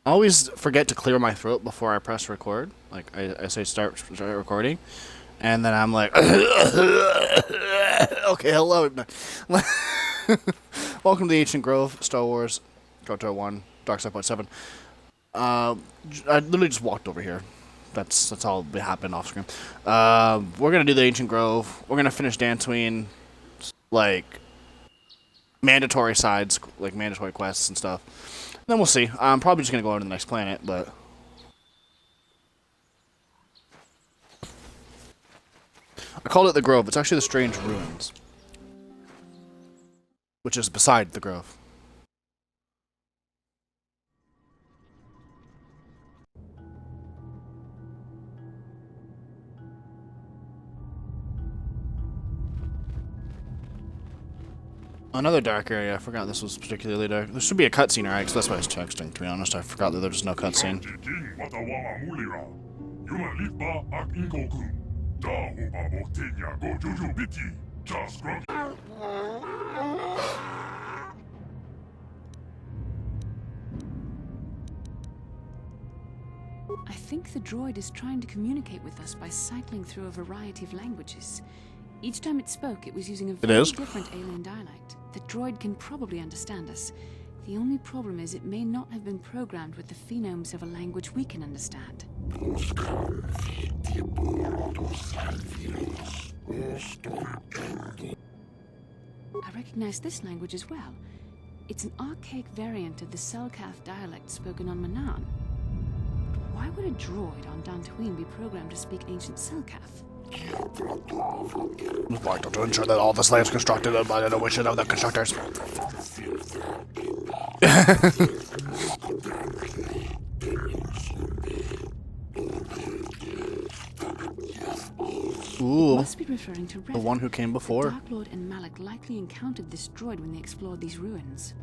I always forget to clear my throat before I press record. Like I say start recording, and then I'm like, okay, hello. Welcome to the Ancient Grove, Star Wars, KOTOR 1, Dark Side Point 7. I literally just walked over here. That's all that happened off screen. We're gonna do the Ancient Grove. We're gonna finish Dantooine, like mandatory sides, like mandatory quests and stuff. And then we'll see. I'm probably just gonna go on to the next planet, but I called it the Grove. It's actually the Strange Ruins, which is beside the Grove. Another dark area. I forgot this was particularly dark. There should be a cutscene, right? So that's why I was texting, to be honest. I forgot that there was no cutscene. I think the droid is trying to communicate with us by cycling through a variety of languages. Each time it spoke, it was using a very different alien dialect. The droid can probably understand us. The only problem is it may not have been programmed with the phonemes of a language we can understand. I recognize this language as well. It's an archaic variant of the Selkath dialect spoken on Manaan. But why would a droid on Dantooine be programmed to speak ancient Selkath? Vital to ensure that all the slaves constructed by the wishes of the constructors. Ooh, must be referring to Revan, the one who came before. The Dark Lord and Malak likely encountered this droid when they explored these ruins.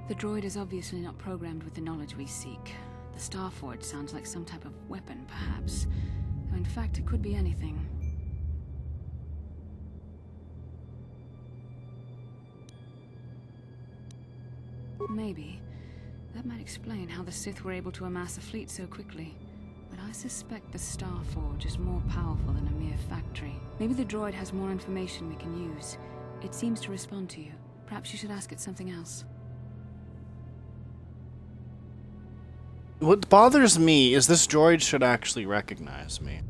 The droid is obviously not programmed with the knowledge we seek. The Starforge sounds like some type of weapon, perhaps. Though in fact, it could be anything. Maybe. That might explain how the Sith were able to amass a fleet so quickly. But I suspect the Starforge is more powerful than a mere factory. Maybe the droid has more information we can use. It seems to respond to you. Perhaps you should ask it something else. What bothers me is this droid should actually recognize me.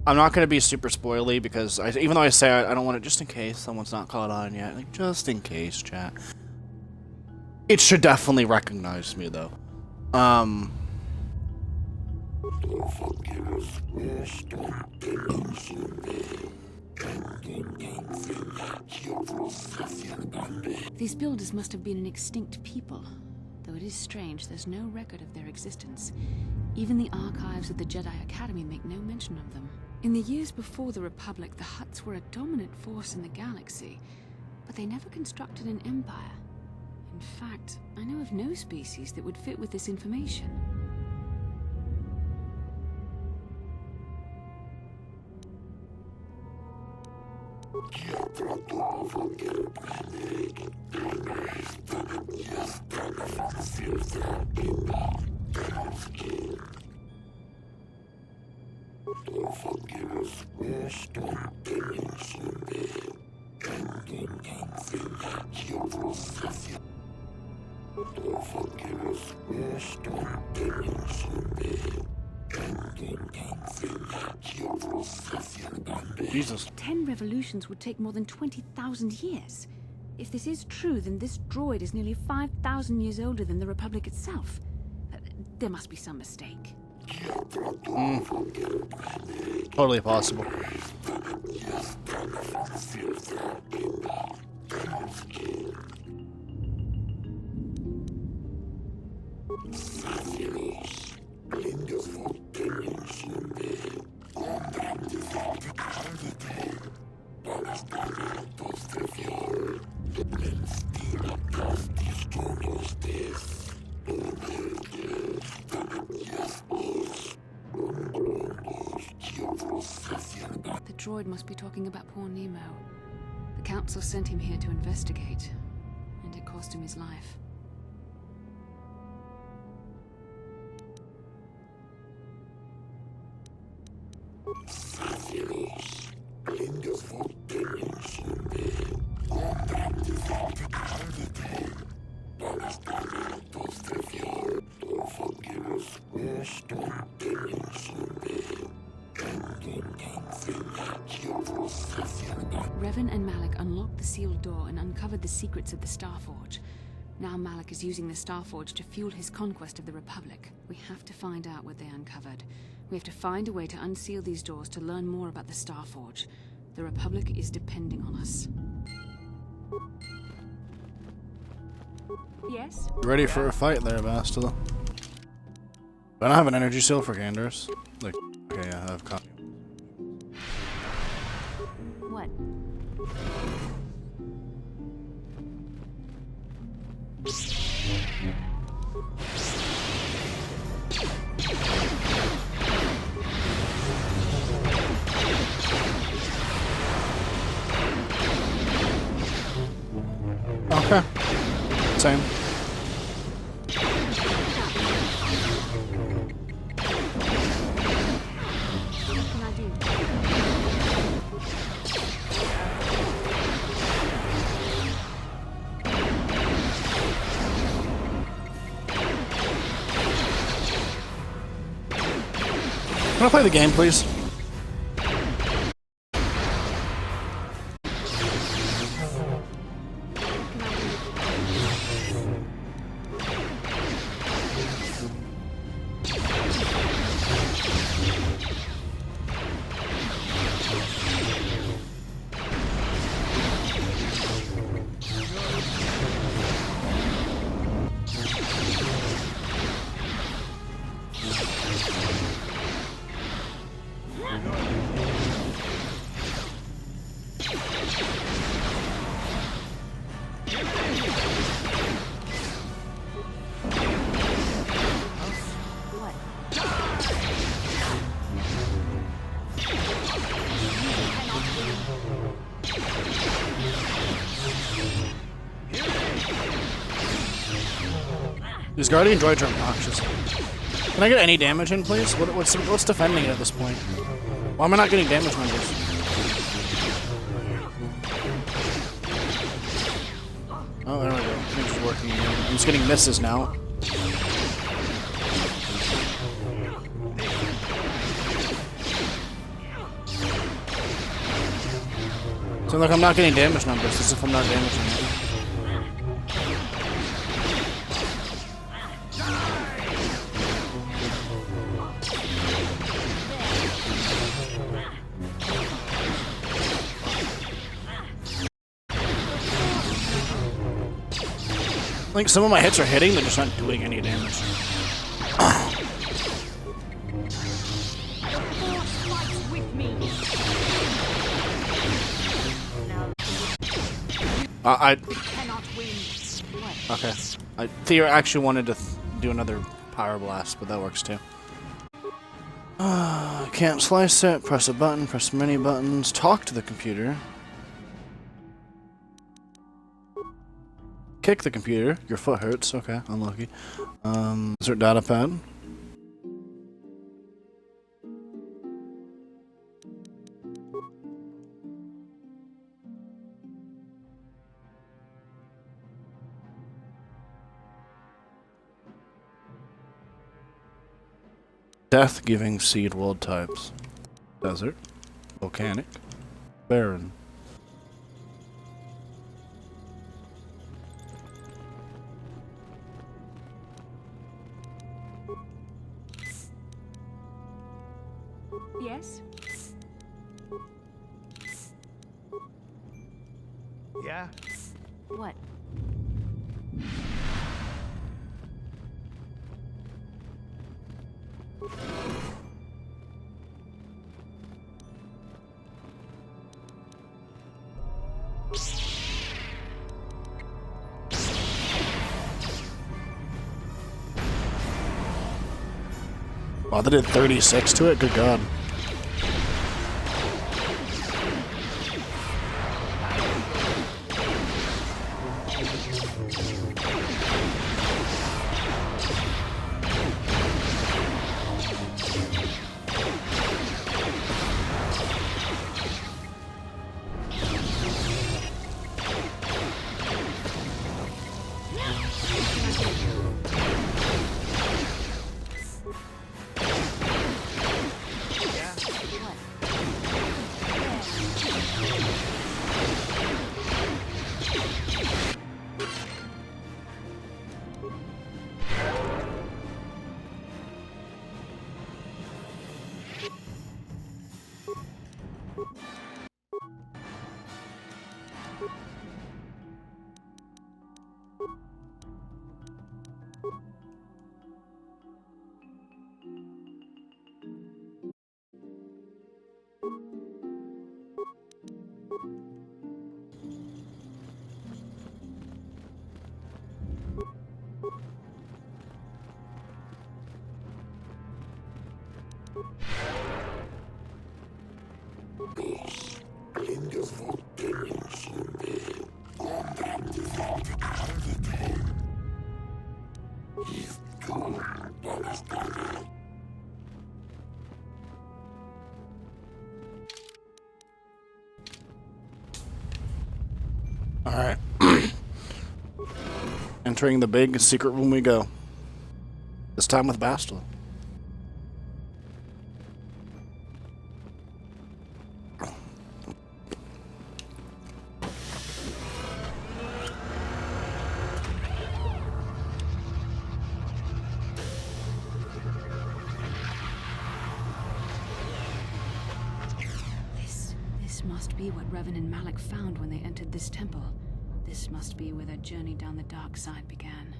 I'm not going to be super spoily because even though I say I don't want it, just in case someone's not caught on yet, like just in case, chat. It should definitely recognize me though. These builders must have been an extinct people. Though it is strange, there's no record of their existence. Even the archives of the Jedi Academy make no mention of them. In the years before the Republic, the Hutts were a dominant force in the galaxy, but they never constructed an empire. In fact, I know of no species that would fit with this information. Jesus. 10 revolutions would take more than 20,000 years. If this is true, then this droid is nearly 5,000 years older than the Republic itself. There must be some mistake. Totally possible. The droid must be talking about poor Nemo. The Council sent him here to investigate, and it cost him his life. Revan and Malik unlocked the sealed door and uncovered the secrets of the Starforge. Now Malik is using the Starforge to fuel his conquest of the Republic. We have to find out what they uncovered. We have to find a way to unseal these doors to learn more about the Starforge. The Republic is depending on us. Yes? Ready for a fight there, Bastila. I don't have an energy seal for Ganders. Like, okay, yeah, I have copy. What? Okay. Same. What can I do? Can I play the game, please? These guardian droids are obnoxious. Can I get any damage in, please? What's defending it at this point? Why am I not getting damage numbers? Oh, there we go. Things are working again. I'm just getting misses now. So look, I'm not getting damage numbers as if I'm not damaging it. Like, some of my hits are hitting, they're just not doing any damage. Okay. Theo actually wanted to do another power blast, but that works too. Can't slice it, press a button, press many buttons, talk to the computer. Kick the computer. Your foot hurts. Okay, unlucky. Insert data pad. Death-giving seed world types. Desert. Volcanic. Barren. Yes? Yeah? What? Oh, they did 36 to it? Good God. Alright. Entering the big secret room we go. This time with Bastila. This must be what Revan and Malak found when they entered this temple. This must be where their journey down the dark side began.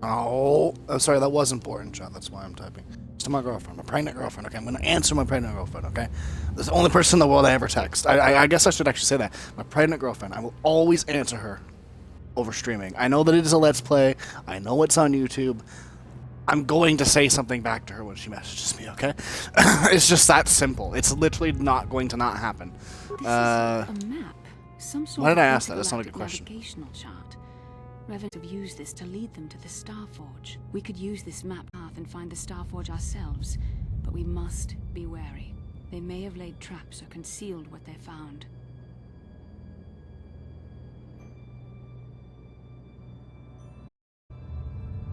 Oh, I'm sorry, that was important, John. That's why I'm typing. It's to my girlfriend, my pregnant girlfriend. Okay, I'm gonna answer my pregnant girlfriend. Okay, this is the only person in the world I ever text. I guess I should actually say that. My pregnant girlfriend. I will always answer her over streaming. I know that it is a Let's Play. I know it's on YouTube. I'm going to say something back to her when she messages me. Okay, it's just that simple. It's literally not going to not happen. This is a map. Some sort Why did of I ask that? That's not a good question. Navigational chart. Revan have used this to lead them to the Starforge. We could use this map path and find the Starforge ourselves, but we must be wary. They may have laid traps or concealed what they found.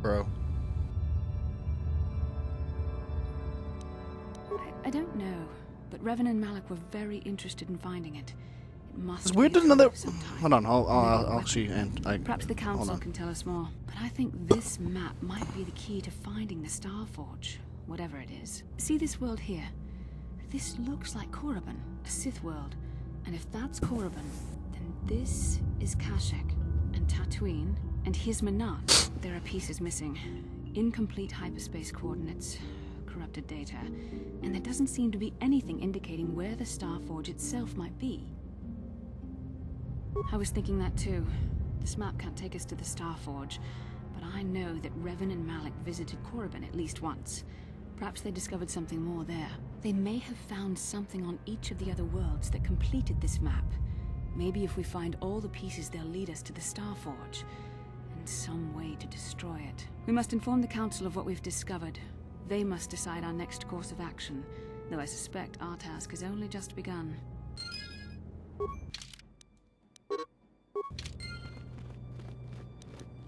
Bro. I don't know, but Revan and Malak were very interested in finding it. It must It's weird be that another. sometime. Hold on, I'll see. And Perhaps the council can tell us more. But I think this map might be the key to finding the Starforge, whatever it is. See this world here? This looks like Korriban, a Sith world. And if that's Korriban, then this is Kashyyyk, and Tatooine, and here's Manat. There are pieces missing. Incomplete hyperspace coordinates, corrupted data, and there doesn't seem to be anything indicating where the Starforge itself might be. I was thinking that too. This map can't take us to the Starforge, but I know that Revan and Malak visited Korriban at least once. Perhaps they discovered something more there. They may have found something on each of the other worlds that completed this map. Maybe if we find all the pieces, they'll lead us to the Starforge, and some way to destroy it. We must inform the Council of what we've discovered. They must decide our next course of action, though I suspect our task has only just begun.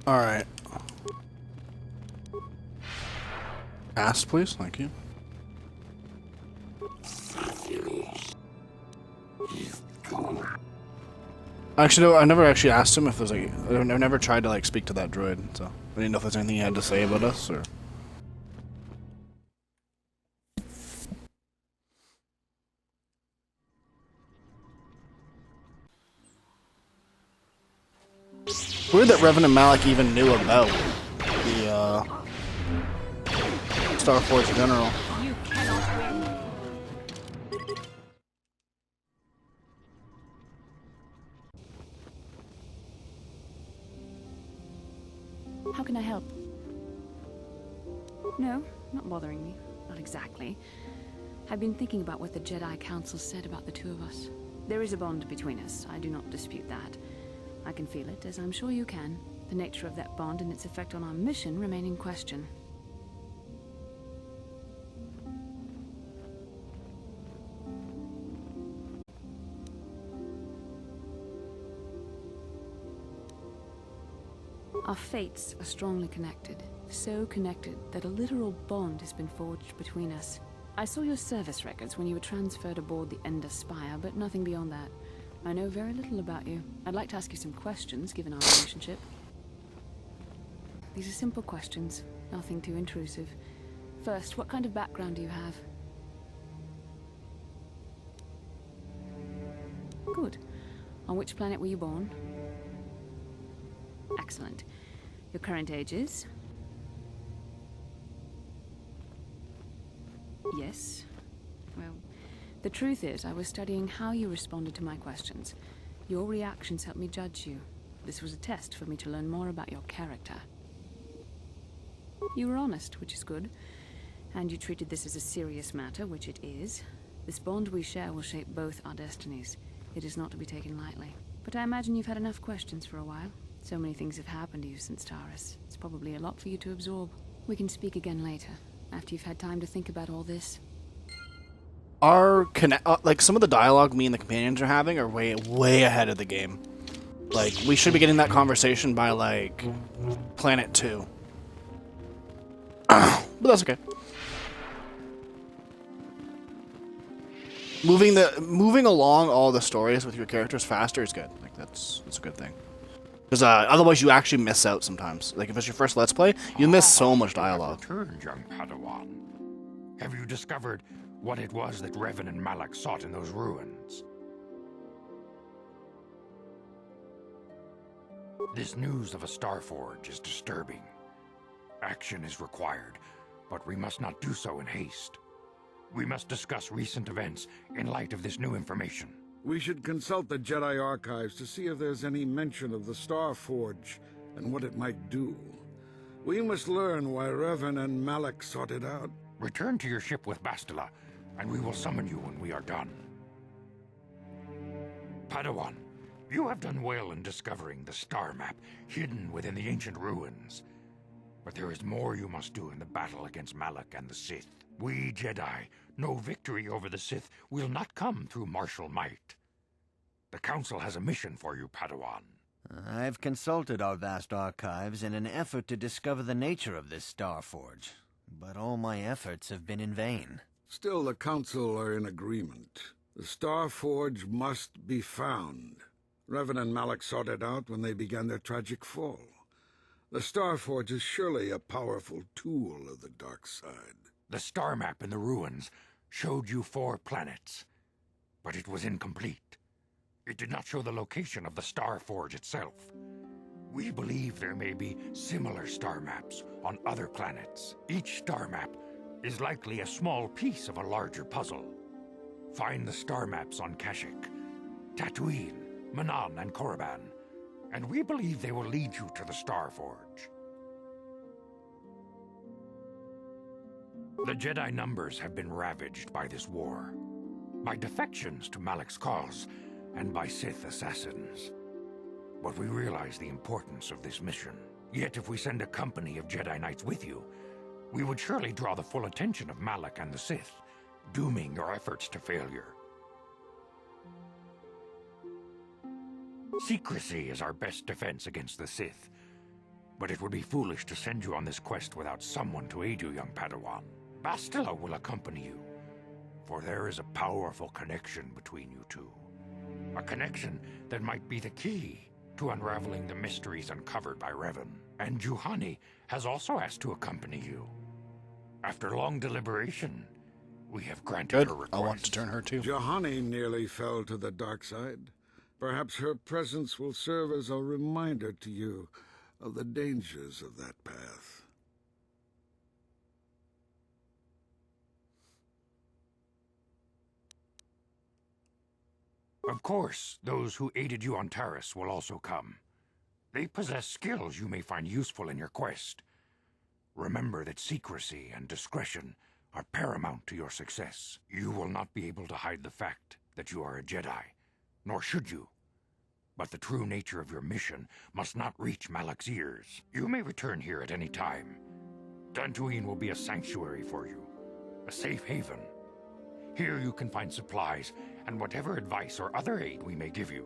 Alright. Ask, please. Thank you. Actually, no, I never actually asked him if there's like. I've never tried to like speak to that droid, so I didn't know if there's anything he had to say about us or. Weird that Revan and Malak even knew about the Starforge General. You cannot win. help? No, not bothering me. Not exactly. I've been thinking about what the Jedi Council said about the two of us. There is a bond between us. I do not dispute that. I can feel it, as I'm sure you can. The nature of that bond and its effect on our mission remain in question. Our fates are strongly connected. So connected that a literal bond has been forged between us. I saw your service records when you were transferred aboard the Ender Spire, but nothing beyond that. I know very little about you. I'd like to ask you some questions, given our relationship. These are simple questions, nothing too intrusive. First, what kind of background do you have? Good. On which planet were you born? Excellent. Your current age is? Yes. Well, the truth is, I was studying how you responded to my questions. Your reactions helped me judge you. This was a test for me to learn more about your character. You were honest, which is good. And you treated this as a serious matter, which it is. This bond we share will shape both our destinies. It is not to be taken lightly. But I imagine you've had enough questions for a while. So many things have happened to you since Taurus. It's probably a lot for you to absorb. We can speak again later, after you've had time to think about all this. Our like some of the dialogue me and the companions are having are way ahead of the game. Like we should be getting that conversation by like Planet 2. But that's okay. Moving along all the stories with your characters faster is good. Like that's a good thing. Because otherwise you actually miss out sometimes. Like if it's your first Let's Play, you miss so much dialogue. Returned, young Padawan. Have you discovered what it was that Revan and Malak sought in those ruins? This news of a Starforge is disturbing. Action is required, but we must not do so in haste. We must discuss recent events in light of this new information. We should consult the Jedi archives to see if there's any mention of the Starforge and what it might do. We must learn why Revan and Malak sought it out. Return to your ship with Bastila, and we will summon you when we are done. Padawan, you have done well in discovering the star map hidden within the ancient ruins. But there is more you must do in the battle against Malak and the Sith. We Jedi know victory over the Sith will not come through martial might. The Council has a mission for you, Padawan. I've consulted our vast archives in an effort to discover the nature of this Starforge, but all my efforts have been in vain. Still, the Council are in agreement. The Starforge must be found. Revan and Malak sought it out when they began their tragic fall. The Starforge is surely a powerful tool of the dark side. The star map in the ruins showed you 4 planets, but it was incomplete. It did not show the location of the Starforge itself. We believe there may be similar star maps on other planets. Each star map is likely a small piece of a larger puzzle. Find the star maps on Kashyyyk, Tatooine, Manan, and Korriban, and we believe they will lead you to the Starforge. The Jedi numbers have been ravaged by this war, by defections to Malak's cause, and by Sith assassins. But we realize the importance of this mission. Yet if we send a company of Jedi Knights with you, we would surely draw the full attention of Malak and the Sith, dooming your efforts to failure. Secrecy is our best defense against the Sith, but it would be foolish to send you on this quest without someone to aid you, young Padawan. Bastila will accompany you, for there is a powerful connection between you two. A connection that might be the key to unraveling the mysteries uncovered by Revan. And Juhani has also asked to accompany you. After long deliberation, we have granted her request. I want to turn her too. Juhani nearly fell to the dark side. Perhaps her presence will serve as a reminder to you of the dangers of that path. Of course, those who aided you on Taris will also come. They possess skills you may find useful in your quest. Remember that secrecy and discretion are paramount to your success. You will not be able to hide the fact that you are a Jedi, nor should you. But the true nature of your mission must not reach Malak's ears. You may return here at any time. Dantooine will be a sanctuary for you, a safe haven. Here you can find supplies and whatever advice or other aid we may give you.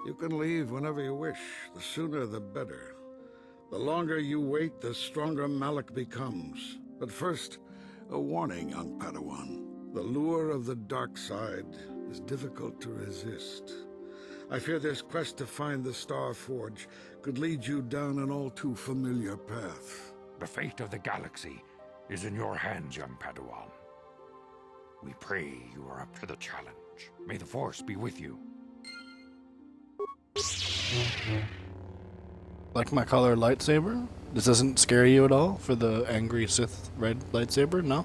You can leave whenever you wish. The sooner the better. The longer you wait, the stronger Malak becomes. But first, a warning, young Padawan. The lure of the dark side is difficult to resist. I fear this quest to find the Star Forge could lead you down an all too familiar path. The fate of the galaxy is in your hands, young Padawan. We pray you are up to the challenge. May the Force be with you. Like my color lightsaber? This doesn't scare you at all for the angry Sith red lightsaber? No?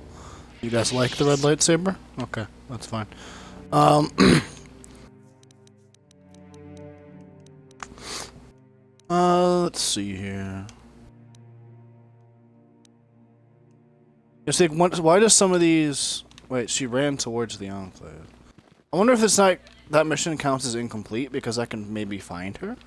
You guys like the red lightsaber? Okay, that's fine. Let's see here. Why does some of these... Wait, she ran towards the Enclave. I wonder if it's not... That mission counts as incomplete because I can maybe find her?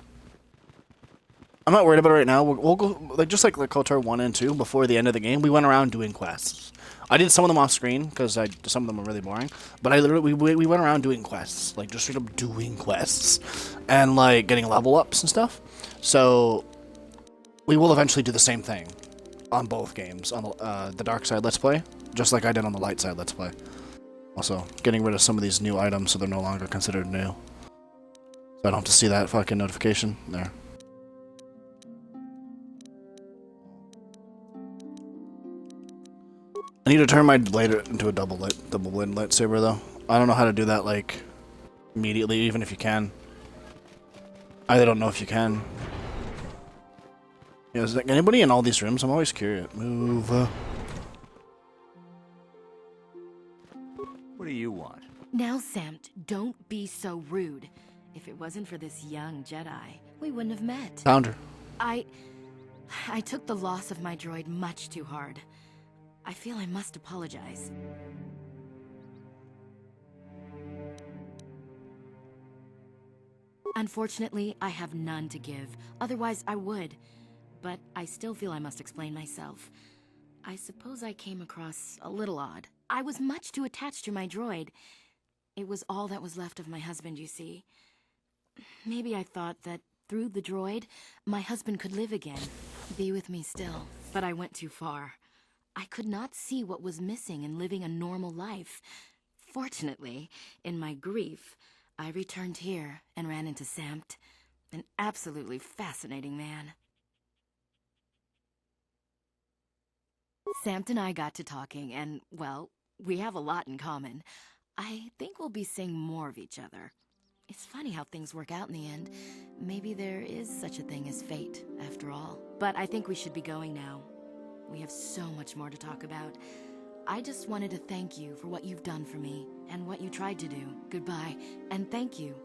I'm not worried about it right now. We'll go... Like, just like the KOTOR 1 and 2, before the end of the game, we went around doing quests. I did some of them off screen because some of them are really boring. But I literally... We went around doing quests. Like, just straight up doing quests. And, like, getting level ups and stuff. So... We will eventually do the same thing on both games, on the dark side Let's Play, just like I did on the light side Let's Play. Also, getting rid of some of these new items so they're no longer considered new. So I don't have to see that fucking notification. There. I need to turn my blade into a double blade lightsaber though. I don't know how to do that like immediately, even if you can. I don't know if you can. Yeah, is there anybody in all these rooms? I'm always curious. Move. What do you want? Now, Samt, don't be so rude. If it wasn't for this young Jedi, we wouldn't have met. Found her. I took the loss of my droid much too hard. I feel I must apologize. Unfortunately, I have none to give. Otherwise, I would. But I still feel I must explain myself. I suppose I came across a little odd. I was much too attached to my droid. It was all that was left of my husband, you see. Maybe I thought that through the droid, my husband could live again, be with me still. But I went too far. I could not see what was missing in living a normal life. Fortunately, in my grief, I returned here and ran into Samt, an absolutely fascinating man. Samt and I got to talking, and, well, we have a lot in common. I think we'll be seeing more of each other. It's funny how things work out in the end. Maybe there is such a thing as fate, after all. But I think we should be going now. We have so much more to talk about. I just wanted to thank you for what you've done for me, and what you tried to do. Goodbye, and thank you.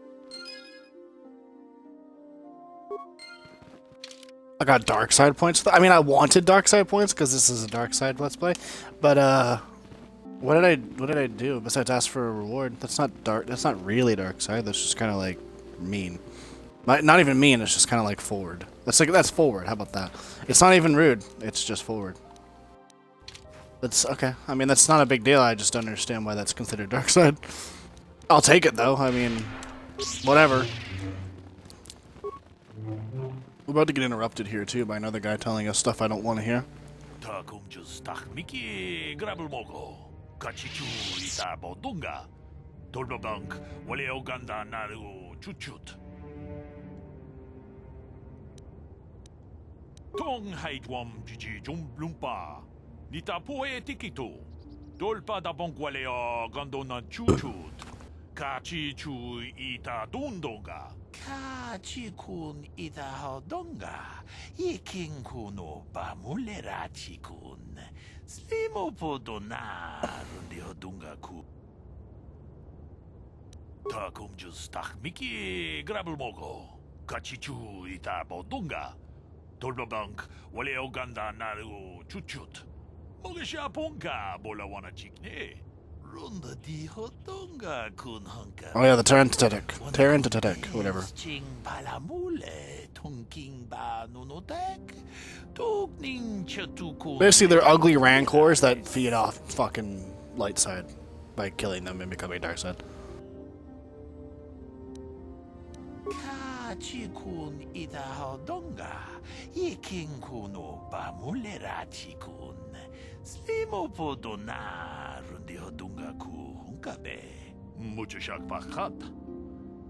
I got dark side points. I mean, I wanted dark side points because this is a dark side Let's Play. But what did I do besides ask for a reward? That's not dark. That's not really dark side. That's just kind of like mean. Not even mean. It's just kind of like forward. That's forward. How about that? It's not even rude. It's just forward. That's okay. I mean, that's not a big deal. I just don't understand why that's considered dark side. I'll take it though. I mean, whatever. We're about to get interrupted here too by another guy telling us stuff I don't want to hear. Tong haitwam jiji lumpa. Nita poe tikito. Dolpa da bonqualeo gondona chuchut. Kachi chu ita dundonga. Kachi kun ita hodonga. Ikin kuno bamulera chikun. Slimo podonar de hodunga ku. Takum just tak Mickey grabble mogo. Kachichu ita bodunga. Tolbabank wale oganda naru chuchut. Mogesha ponka bola wana chikne. Runda di hotonga kun hanka. Oh yeah, the Terentatetek, whatever. Ching palamule tonking ba nunotek. Tokning chatuku. Basically, they're ugly rancors that feed off fucking light side by killing them and becoming dark side. Kachikun ita hodonga. Iking kuno ba mulera chikun. Slimo podona rundi hodunga ku hunkabe. Mucho shak pakat.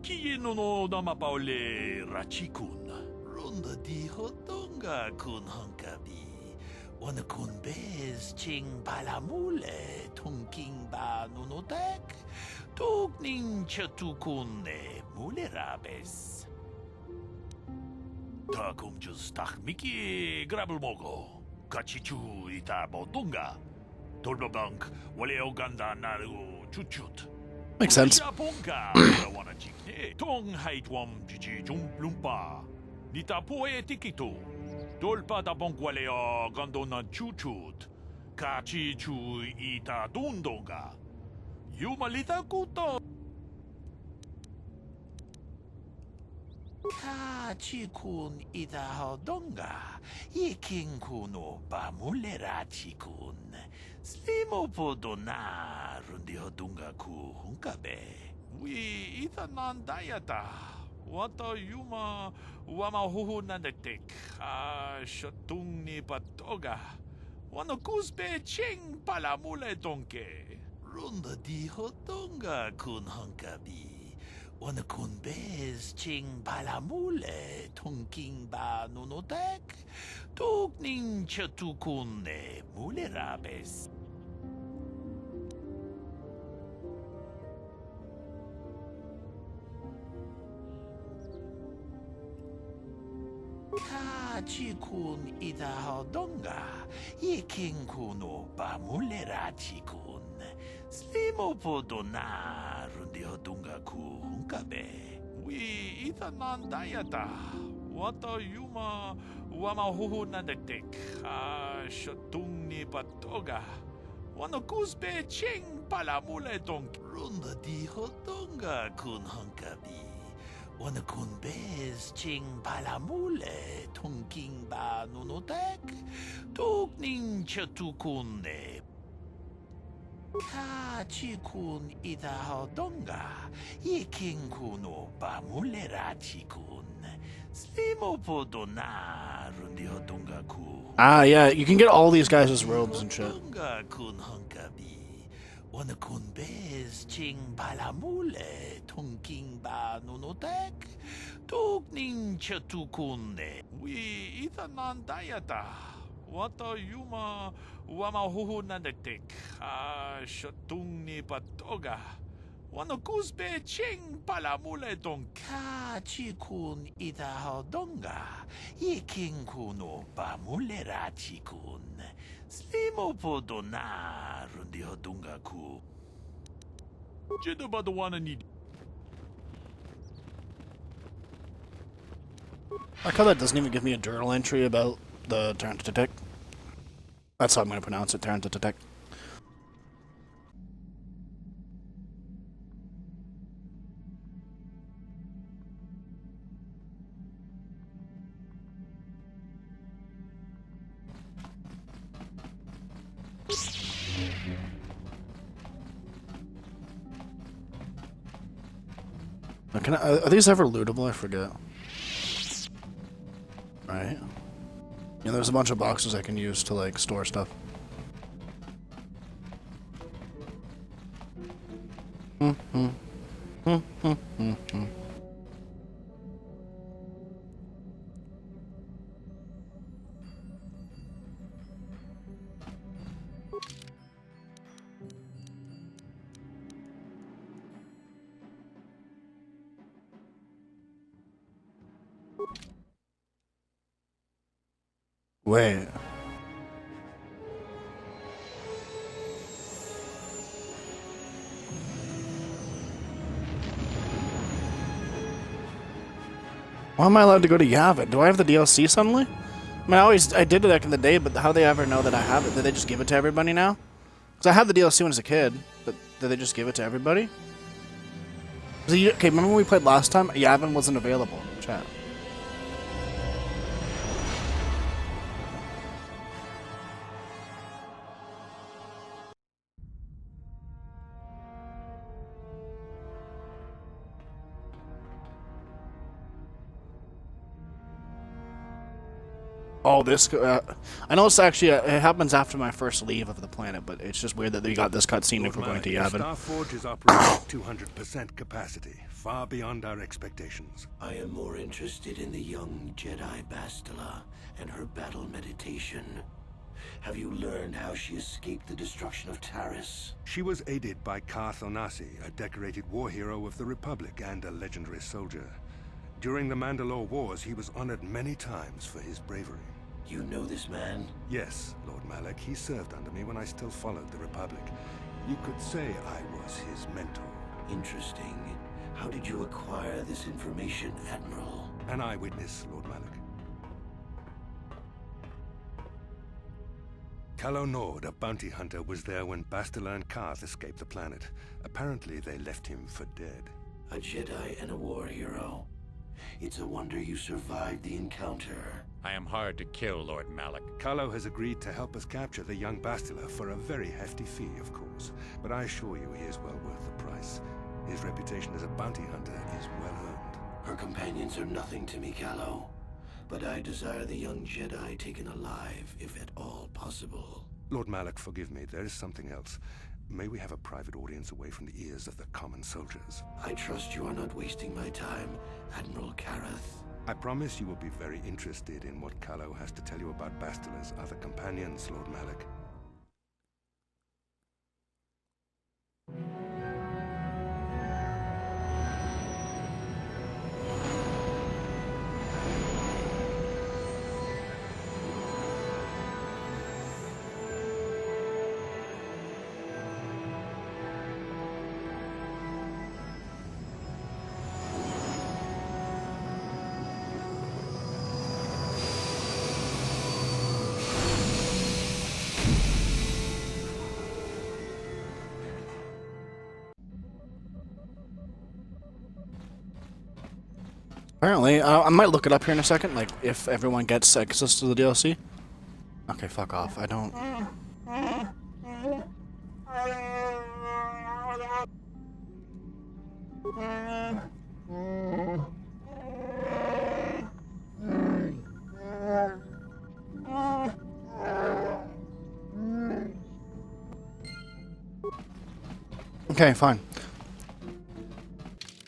Kiyeno no dama paule rachikun. Runda di hodonga kun hunkabi. Wana kun bez ching palamule tonking ba nunotek. Tokning chatukune mulerabes. Takum just tak Mickey grabble mogo. Kachichu ita bodunga. Tolbabank wale oganda naru chuchut. Makes sense. Japonka wana chikne. Tong haitwam jiji jumplumpa. Nita poe tikito. Dolpa da bonkwale o gandona chuchut. Kachichu ita dundonga. Yumalita kuto. Kachikun ita hodonga. Iking kuno ba mulera chikun. Slimo podona rundi hodunga ku hunkabe. We ita nandayata. Wata yuma wama huhu nandetek. Shatung ni patoga. Wano kuspe ching palamule donke. Runda di hodonga kun hunkabi. Wana kun bez ching palamule tonking ba nunotek. Tokning chatukune mulerabes. Kachikun ita hodonga. Iking kuno ba mulera chikun. Slimo podona rundi hodunga ku hunkabe. We ita nandayata. Wata yuma wama huhu nandetek. Shatung ni patoga. Wano kuspe ching palamule donk. Runda di hodonga kun hunkabi. Wana kun bez ching palamule tonking ba nunotek. Tokning chatukune. Kachikun ita hodonga. Iking kuno ba mulera chikun. Slimo podona rundi hodonga ku. Ah, yeah, you can get all these guys as robes and shit. Hodonga kun hunkabi. Wana kun bez ching palamule tonking ba nunotek. Tokning chatukune. We ita nandayata. Wata yuma wama huhu nandetek. Shatung ni patoga. Wano kuspe ching palamule donk. Kachikun ita hodonga. Iking kuno ba mulera chikun. Slimo podona rundi hodunga ku. Jidaba the wana need. I like how that doesn't even give me a journal entry about the Terentatetek. That's how I'm going to pronounce it, Terentatetek. Are these ever lootable? I forget. Right. Yeah, there's a bunch of boxes I can use to, like, store stuff. Wait. Why am I allowed to go to Yavin? Do I have the DLC suddenly? I mean, I did it back in the day, but how do they ever know that I have it? Did they just give it to everybody now? Because I had the DLC when I was a kid, but did they just give it to everybody? Okay, remember when we played last time? Yavin wasn't available. Chat. Oh, this... I know it's actually... it happens after my first leave of the planet, but it's just weird that they got this cutscene if we're going to Yavin. The Starforge is operating at 200% capacity, far beyond our expectations. I am more interested in the young Jedi Bastila and her battle meditation. Have you learned how she escaped the destruction of Taris? She was aided by Karth Onasi, a decorated war hero of the Republic and a legendary soldier. During the Mandalore Wars, he was honored many times for his bravery. You know this man? Yes, Lord Malak. He served under me when I still followed the Republic. You could say I was his mentor. Interesting. How did you acquire this information, Admiral? An eyewitness, Lord Malak. Calo Nord, a bounty hunter, was there when Bastila and Karth escaped the planet. Apparently, they left him for dead. A Jedi and a war hero. It's a wonder you survived the encounter. I am hard to kill, Lord Malak. Calo has agreed to help us capture the young Bastila for a very hefty fee, of course. But I assure you he is well worth the price. His reputation as a bounty hunter is well earned. Her companions are nothing to me, Calo. But I desire the young Jedi taken alive, if at all possible. Lord Malak, forgive me. There is something else. May we have a private audience away from the ears of the common soldiers? I trust you are not wasting my time, Admiral Karath. I promise you will be very interested in what Calo has to tell you about Bastila's other companions, Lord Malak. Apparently, I might look it up here in a second, like, if everyone gets access to the DLC. Okay, fuck off. I don't... Okay, fine.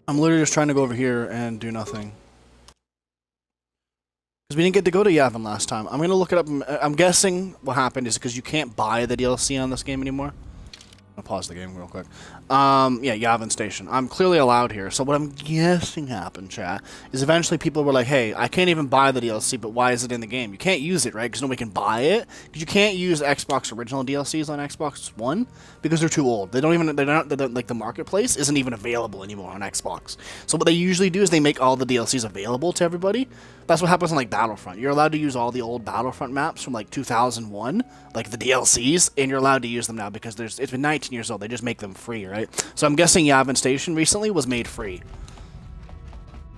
I'm literally just trying to go over here and do nothing. Because we didn't get to go to Yavin last time. I'm going to look it up. I'm guessing what happened is because you can't buy the DLC on this game anymore. I'll pause the game real quick. Yeah, Yavin Station. I'm clearly allowed here. So what I'm guessing happened, chat, is eventually people were like, hey, I can't even buy the DLC, but why is it in the game? You can't use it, right? Because nobody can buy it. Because you can't use Xbox original DLCs on Xbox One because they're too old. They're not, like, the marketplace isn't even available anymore on Xbox. So what they usually do is they make all the DLCs available to everybody. That's what happens on, like, Battlefront. You're allowed to use all the old Battlefront maps from, like, 2001, like the DLCs, and you're allowed to use them now because it's been 19 years old. They just make them free, right? So I'm guessing Yavin Station recently was made free.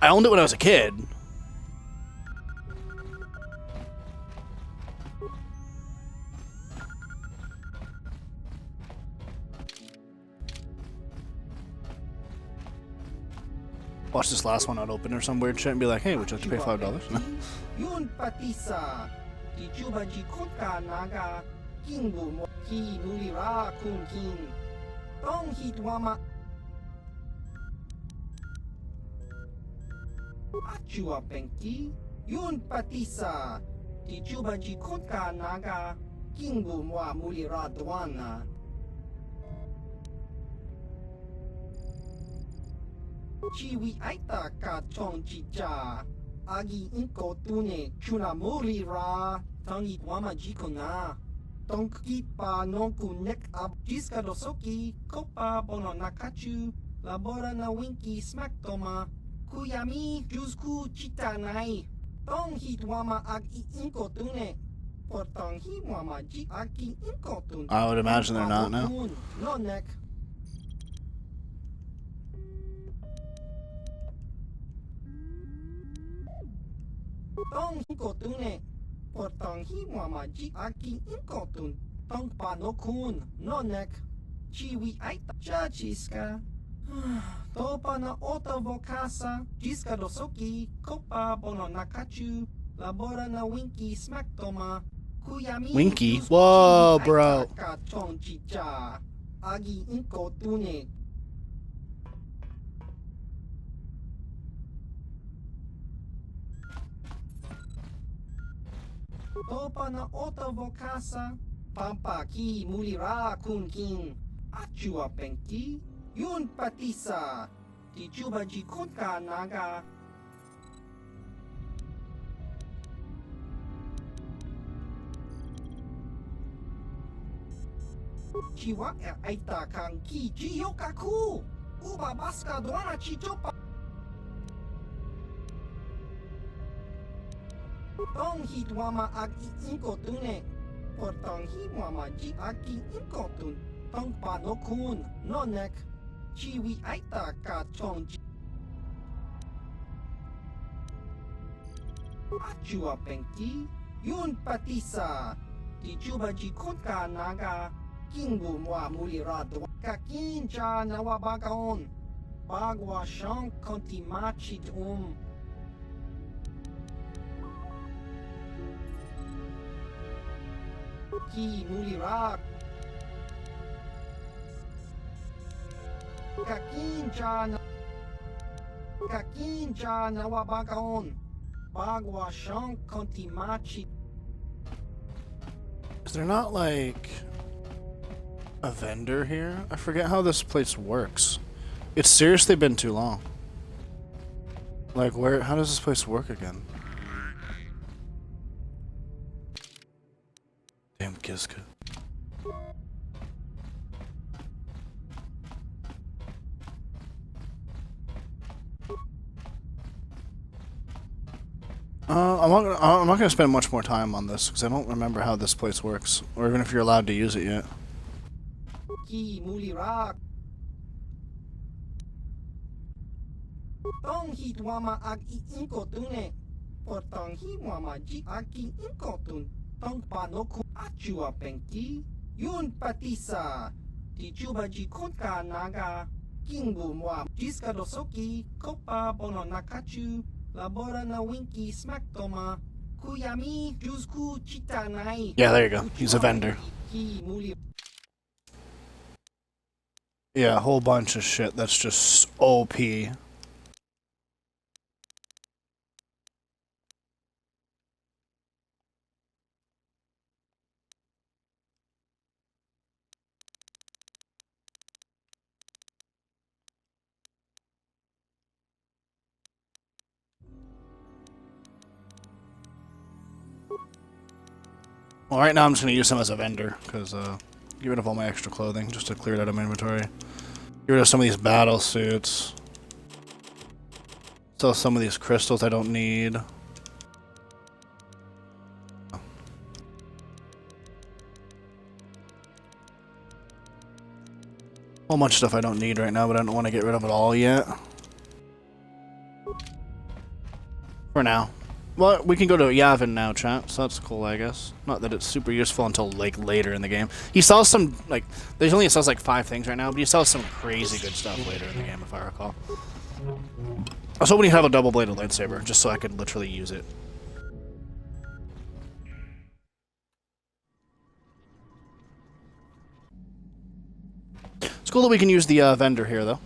I owned it when I was a kid. Watch this last one not open or some weird shit and be like, hey, would you like to pay $5? Yun patisa, di juba ji kutka naga, kingu mo ki nulira kun kin, tong hitwama. Achua penki, yun patisa, di juba ji kutka naga, kingu mo mulira dwana. Chiwi aita ka chong chicha, agi inko tune chuna muri ra, tangi wama jikona. Tonki pa nonku nek ab jiska dosoki, kopa bono nakachu, labora na winki smack toma, Kuyami Jusku Chitanai. Tong hit wama ag inkotune. Portong hi wama ji aki inkotun. I would imagine they're not now. No neck. Tong inkotune. Portong hi wama ji aki inkotun. Tong panokun. No neck. Chiwi aita. Chachiska. Topa na ota vokasa, jiska dosoki, kopa bono nakachu, labora na winky smack toma, kuyami. Winky? Whoa, bro. Chong chicha, agi inko tune. Topa na ota vokasa, pampa ki mulira kun king, achua penki. Yun patisa, di juba jikunka naga. Chiwa aita kang ki jiyokaku. Uba baska doana chichopa. Tong hit wama ag inko tune. Portong hi wama ji aki inko tun. Tong panokun, no neck. Chiwi aita ka chong ji. Achua penki, yun patisa, di juba jikunka naga, kingu mwa mulirado, kakincha nawabagaon, bagwa shang konti machit Ki mulirak. Kakincha nawabagaon. Bagwa shang konti machi. Is there not like a vendor here? I forget how this place works. It's seriously been too long. Like how does this place work again? Damn Kiska. I'm not gonna spend much more time on this because I don't remember how this place works, or even if you're allowed to use it yet. Ki mulirak. Tong hit wama ag inko tune. Portong hi wama ji aki inko tun. Tong panoku achua penki. Yun patisa. Di juba jikunka naga. Kingu mwa jiska dosoki. Kopa bono nakachu. Labora na winky smack toma. Kuyami jusku chitanai. Yeah, there you go. He's a vendor. Yeah, a whole bunch of shit that's just OP. Well, right now I'm just going to use him as a vendor, because, get rid of all my extra clothing, just to clear it out of my inventory. Get rid of some of these battle suits. Sell some of these crystals I don't need. Whole bunch of stuff I don't need right now, but I don't want to get rid of it all yet. For now. Well, we can go to Yavin now, chat, so that's cool, I guess. Not that it's super useful until, like, later in the game. He sells some, like, there's only sells, like, 5 things right now, but he sells some crazy good stuff later in the game, if I recall. I was hoping he'd have a double-bladed lightsaber, just so I could literally use it. It's cool that we can use the vendor here, though.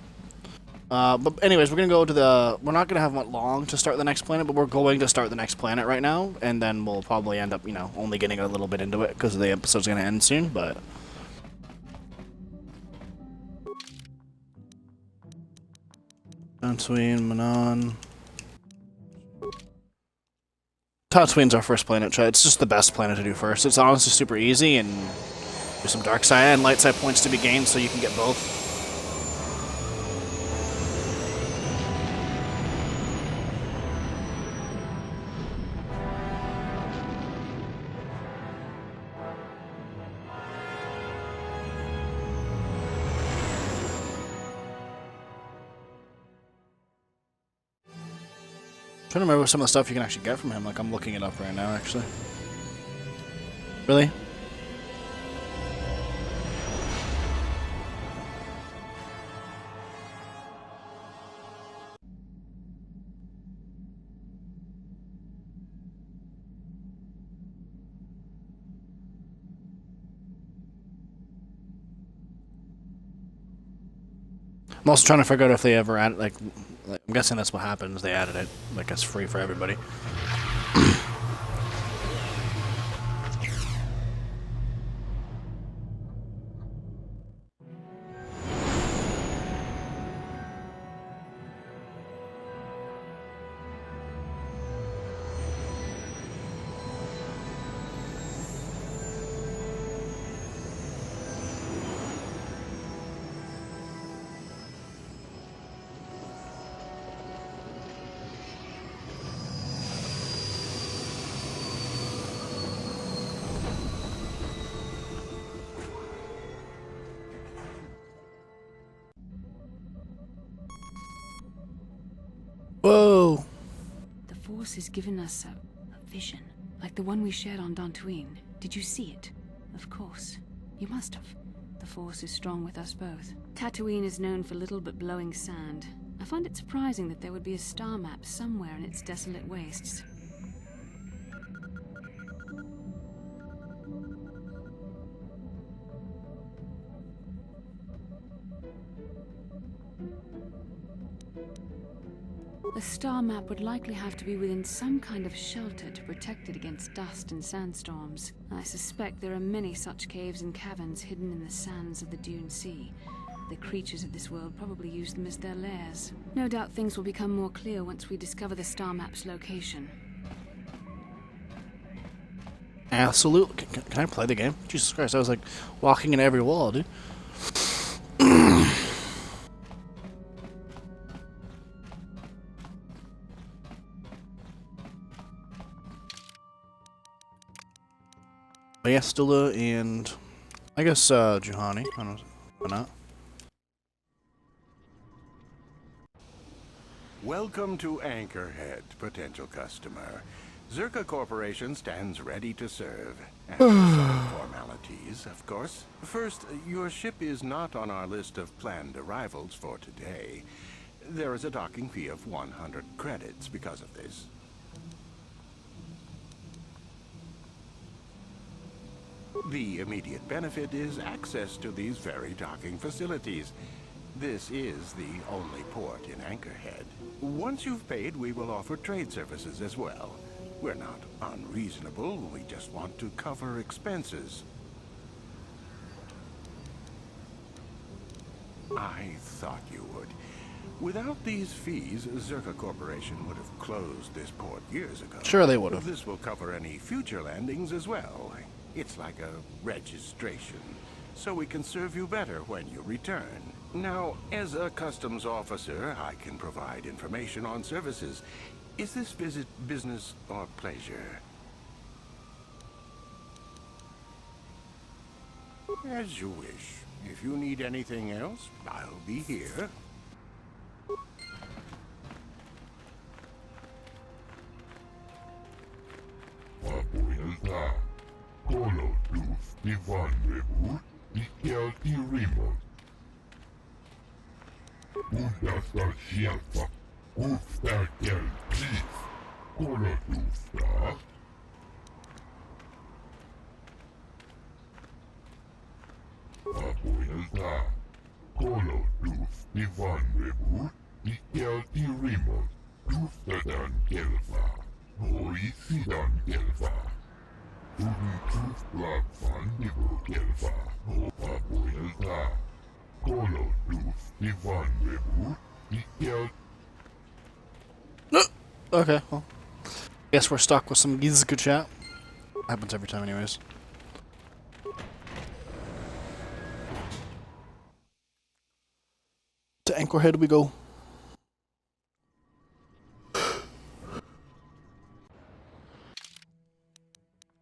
But anyways, we're gonna go to the... We're not gonna have long to start the next planet, but we're going to start the next planet right now, and then we'll probably end up, you know, only getting a little bit into it, because the episode's gonna end soon, but... Tatooine, Manon... Tatooine's our first planet, chat. It's just the best planet to do first. It's honestly super easy, and there's some dark side and light side points to be gained, so you can get both. trying to remember some of the stuff you can actually get from him. Like, I'm looking it up right now, actually. Really? I'm also trying to figure out if they ever added, like I'm guessing that's what happens. They added it, like it's free for everybody. Whoa! The Force has given us a vision, like the one we shared on Dantooine. Did you see it? Of course. You must have. The Force is strong with us both. Tatooine is known for little but blowing sand. I find it surprising that there would be a star map somewhere in its desolate wastes. The star map would likely have to be within some kind of shelter to protect it against dust and sandstorms. I suspect there are many such caves and caverns hidden in the sands of the Dune Sea. The creatures of this world probably use them as their lairs. No doubt things will become more clear once we discover the star map's location. Absolutely. Can I play the game? Jesus Christ, I was like walking in every wall, dude. Bastila and I guess Juhani. I don't know. Why not? Welcome to Anchorhead, potential customer. Zerka Corporation stands ready to serve. After some formalities, of course. First, your ship is not on our list of planned arrivals for today. There is a docking fee of 100 credits because of this. The immediate benefit is access to these very docking facilities. This is the only port in Anchorhead. Once you've paid, we will offer trade services as well. We're not unreasonable, we just want to cover expenses. I thought you would. Without these fees, Zerka Corporation would have closed this port years ago. Sure they would have. This will cover any future landings as well. It's like a registration, so we can serve you better when you return. Now, as a customs officer, I can provide information on services. Is this visit business or pleasure? As you wish. If you need anything else, I'll be here. Okay, well. Guess we're stuck with some Gizka chat. Happens every time anyways. To Anchorhead we go.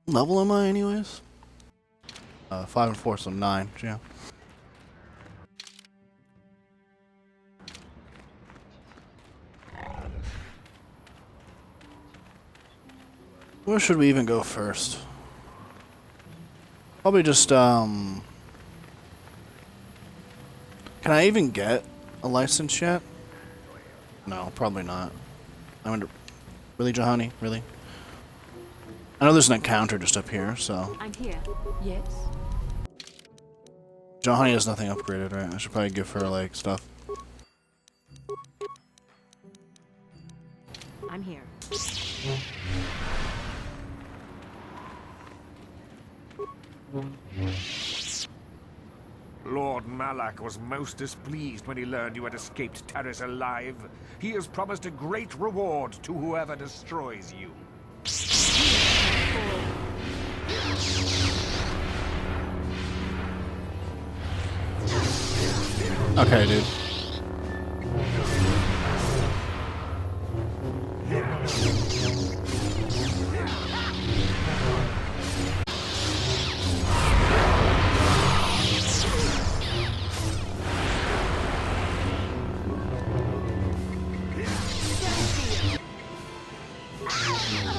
Level am I anyways? 5 and 4, so 9, yeah. Where should we even go first? Probably just, Can I even get a license yet? No, probably not. I wonder... Really, Jahani? Really? I know there's an encounter just up here, so... I'm here. Yes? Jahani has nothing upgraded, right? I should probably give her, like, stuff. I'm here. Lord Malak was most displeased when he learned you had escaped Taris alive. He has promised a great reward to whoever destroys you. Okay, dude.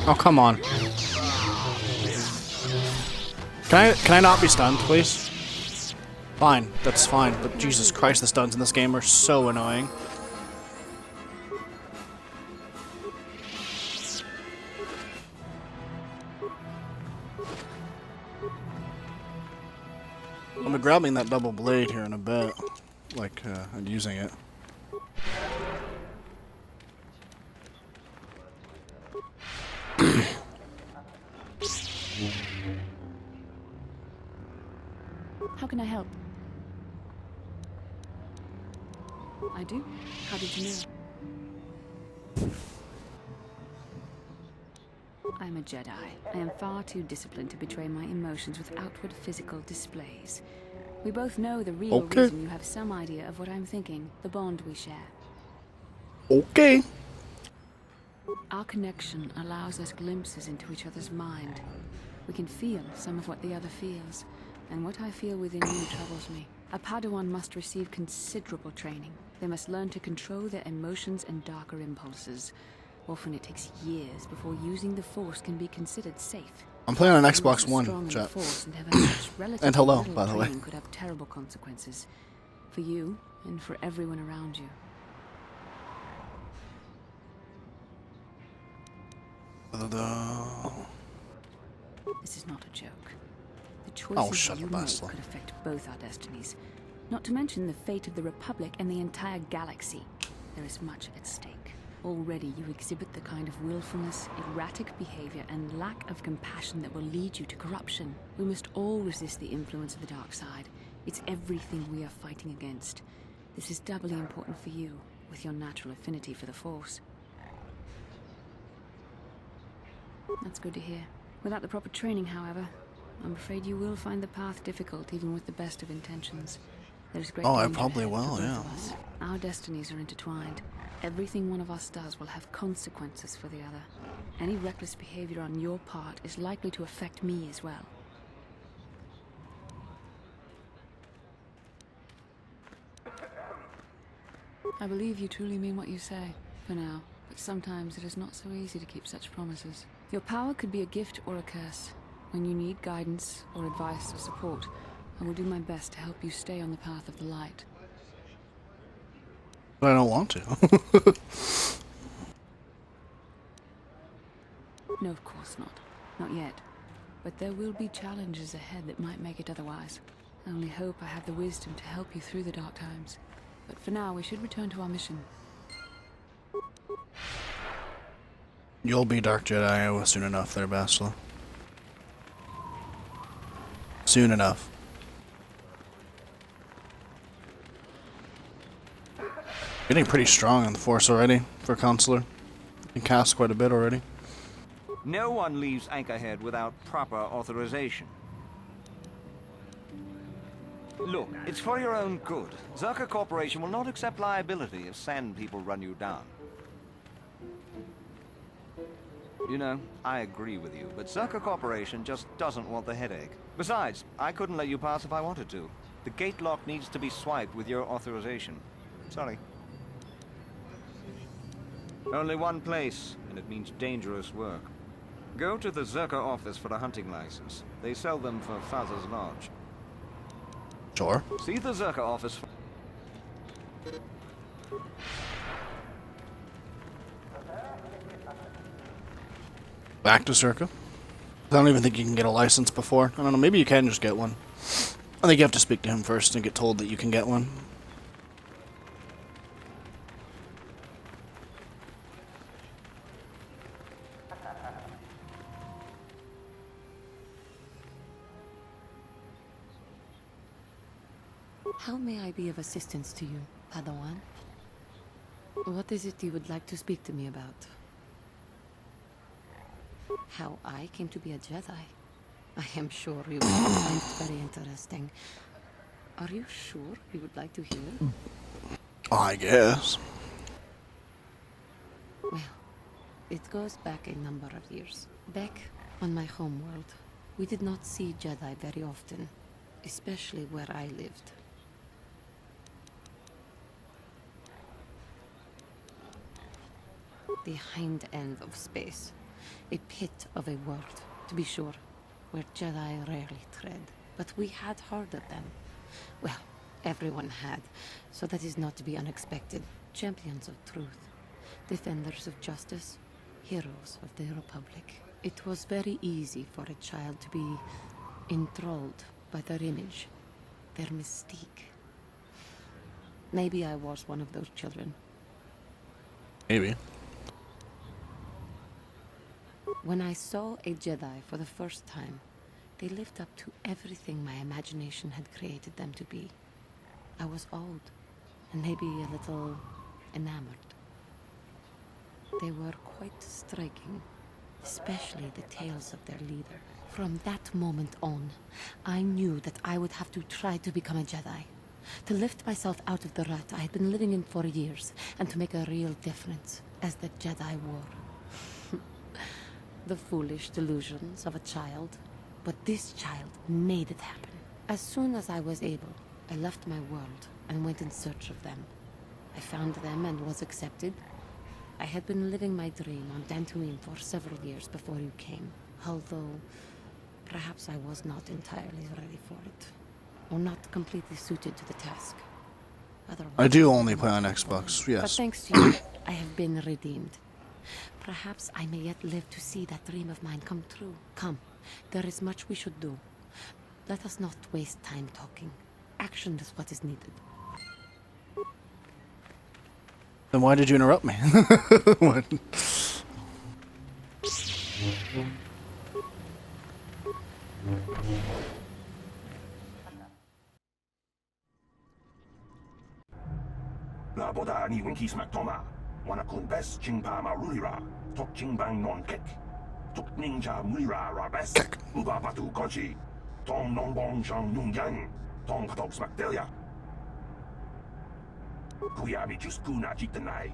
Oh, come on. Can I not be stunned, please? Fine, that's fine, but Jesus Christ, the stuns in this game are so annoying. I'll be grabbing that double blade here in a bit, like, and using it. How can I help? I do? How did you know? I'm a Jedi. I am far too disciplined to betray my emotions with outward physical displays. We both know the real reason you have some idea of what I'm thinking, the bond we share. Okay. Our connection allows us glimpses into each other's mind. We can feel some of what the other feels, and what I feel within you troubles me. A Padawan must receive considerable training. They must learn to control their emotions and darker impulses. Often it takes years before using the Force can be considered safe. I'm playing on Xbox One, chat. And hello, by the way. Could have terrible consequences for you and for everyone around you. This is not a joke. The choices you make could affect both our destinies. Not to mention the fate of the Republic and the entire galaxy. There is much at stake. Already you exhibit the kind of willfulness, erratic behavior, and lack of compassion that will lead you to corruption. We must all resist the influence of the dark side. It's everything we are fighting against. This is doubly important for you, with your natural affinity for the Force. That's good to hear. Without the proper training, however, I'm afraid you will find the path difficult, even with the best of intentions. There's great danger I probably ahead will, for both yeah. of us. Our destinies are intertwined. Everything one of us does will have consequences for the other. Any reckless behavior on your part is likely to affect me as well. I believe you truly mean what you say, for now, but sometimes it is not so easy to keep such promises. Your power could be a gift or a curse. When you need guidance or advice or support, I will do my best to help you stay on the path of the light. But I don't want to. No, of course not. Not yet. But there will be challenges ahead that might make it otherwise. I only hope I have the wisdom to help you through the dark times. But for now, we should return to our mission. You'll be Dark Jedi soon enough there, Bastila. Soon enough. Getting pretty strong on the Force already for a Counselor. You can cast quite a bit already. No one leaves Anchorhead without proper authorization. Look, it's for your own good. Zerka Corporation will not accept liability if Sand people run you down. You know, I agree with you, but Zerka Corporation just doesn't want the headache. Besides, I couldn't let you pass if I wanted to. The gate lock needs to be swiped with your authorization. Sorry. Only one place, and it means dangerous work. Go to the Zerka office for a hunting license. They sell them for Father's Lodge. Sure. See the Zerka office. Back to Circa. I don't even think you can get a license before. I don't know, maybe you can just get one. I think you have to speak to him first and get told that you can get one. How may I be of assistance to you, Padawan? What is it you would like to speak to me about? How I came to be a Jedi? I am sure you will find it very interesting. Are you sure you would like to hear? I guess. Well, it goes back a number of years. Back on my homeworld, we did not see Jedi very often, especially where I lived. The hind end of space. A pit of a world, to be sure, where Jedi rarely tread. But we had heard of them. Well, everyone had, so that is not to be unexpected. Champions of truth, defenders of justice, heroes of the Republic. It was very easy for a child to be enthralled by their image, their mystique. Maybe I was one of those children. Maybe. When I saw a Jedi for the first time, they lived up to everything my imagination had created them to be. I was awed, and maybe a little enamored. They were quite striking, especially the tales of their leader. From that moment on, I knew that I would have to try to become a Jedi, to lift myself out of the rut I had been living in for years, and to make a real difference as the Jedi wore. The foolish delusions of a child, but this child made it happen. As soon as I was able, I left my world and went in search of them. I found them and was accepted. I had been living my dream on Dantooine for several years before you came, although perhaps I was not entirely ready for it, or not completely suited to the task. Otherwise, I do only play on Xbox, yes. But thanks to you, I have been redeemed. Perhaps I may yet live to see that dream of mine come true. Come, there is much we should do. Let us not waste time talking. Action is what is needed. Then why did you interrupt me? What? La boda ni winki smack toma. Wana kun best jingpa ma rulira. Tok jingbang non kek. Tok ninja mulira ra best. Uba batu goji. Tong non bong shang nung yang. Tong katok smack delia. Kuyabi just kuna jitanai.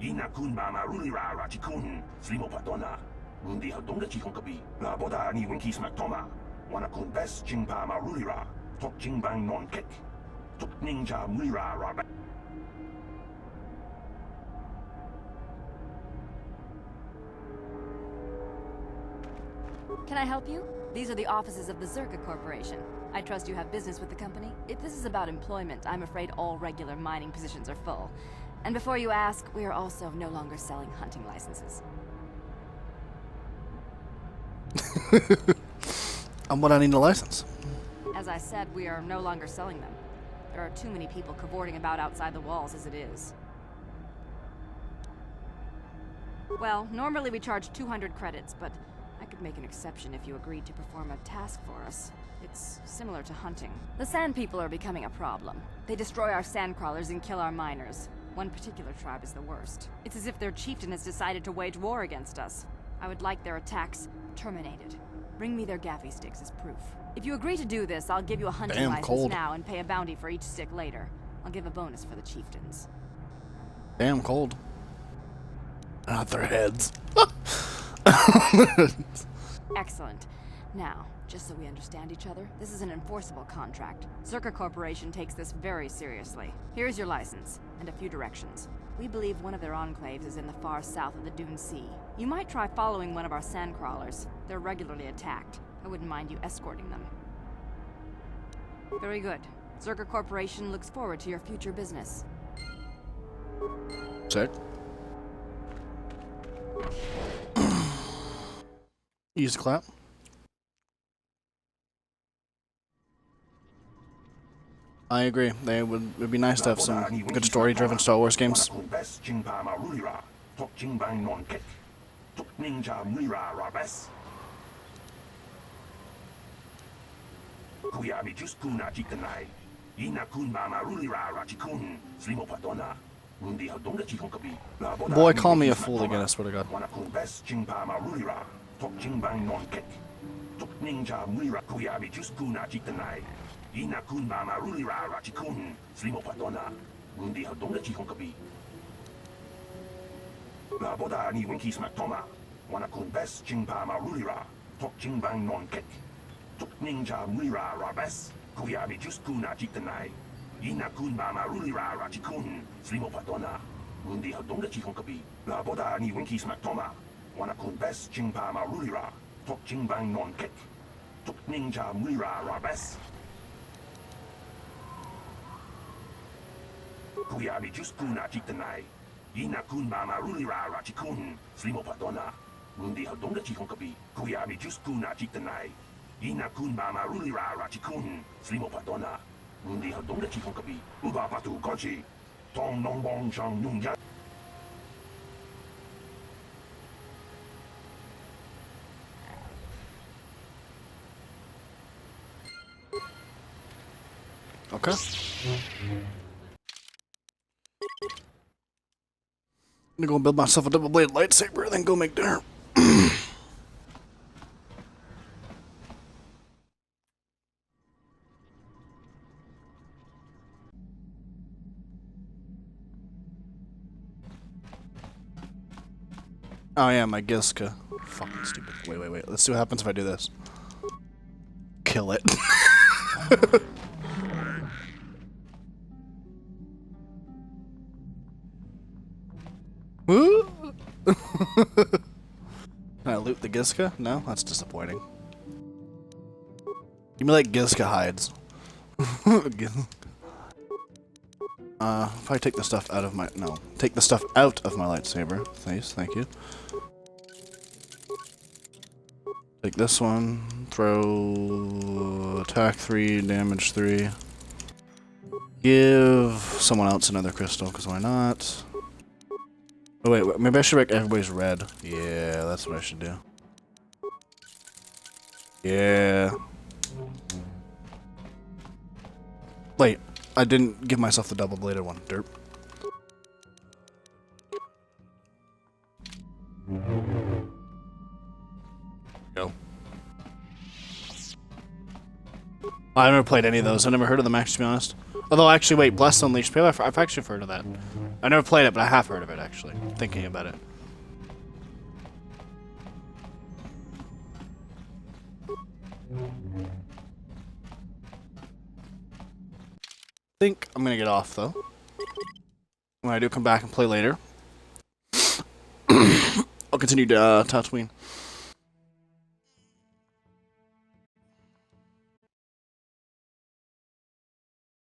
Ina kun ba ma rulira ra jikun. Slimo patona. Undi hadonga jikon kabi. La boda ni winki smack toma. Wana kun best jingpa ma rulira. Tok jingbang non kek. Tok ninja mulira ra best. Can I help you? These are the offices of the Zerka Corporation. I trust you have business with the company. If this is about employment, I'm afraid all regular mining positions are full. And before you ask, we are also no longer selling hunting licenses. And what I need a license? As I said, we are no longer selling them. There are too many people cavorting about outside the walls as it is. Well, normally we charge 200 credits, but I could make an exception if you agreed to perform a task for us. It's similar to hunting. The Sand People are becoming a problem. They destroy our sandcrawlers and kill our miners. One particular tribe is the worst. It's as if their chieftain has decided to wage war against us. I would like their attacks terminated. Bring me their gaffy sticks as proof. If you agree to do this, I'll give you a hunting license now and pay a bounty for each stick later. I'll give a bonus for the chieftains. Damn cold. Not their heads. Excellent. Now, just so we understand each other, this is an enforceable contract. Zerka Corporation takes this very seriously. Here's your license, and a few directions. We believe one of their enclaves is in the far south of the Dune Sea. You might try following one of our sand crawlers. They're regularly attacked. I wouldn't mind you escorting them. Very good. Zerker Corporation looks forward to your future business. Sick. Use the clap. I agree. It'd be nice to have some good story-driven Star Wars games. Boy, call me a fool again, I swear to God. Okay. I'm gonna go build myself a double-bladed lightsaber, then go make dinner. Oh yeah, my Giska. Fucking stupid. Wait. Let's see what happens if I do this. Kill it. Can I loot the Giska? No? That's disappointing. Give me like Giska hides. If I take the stuff out of my... No. Take the stuff out of my lightsaber. Please, thank you. Take this one. Throw... Attack 3, damage 3. Give someone else another crystal, because why not? Oh wait, maybe I should make everybody's red. Yeah, that's what I should do. Yeah. Wait, I didn't give myself the double-bladed one. Derp. Go. I've never played any of those. I've never heard of them, actually, to be honest. Although, actually, wait, Blessed Unleashed. Maybe I've actually heard of that. I never played it, but I have heard of it, actually. Thinking about it. I think I'm gonna get off, though. When I do come back and play later, I'll continue to Tatooine.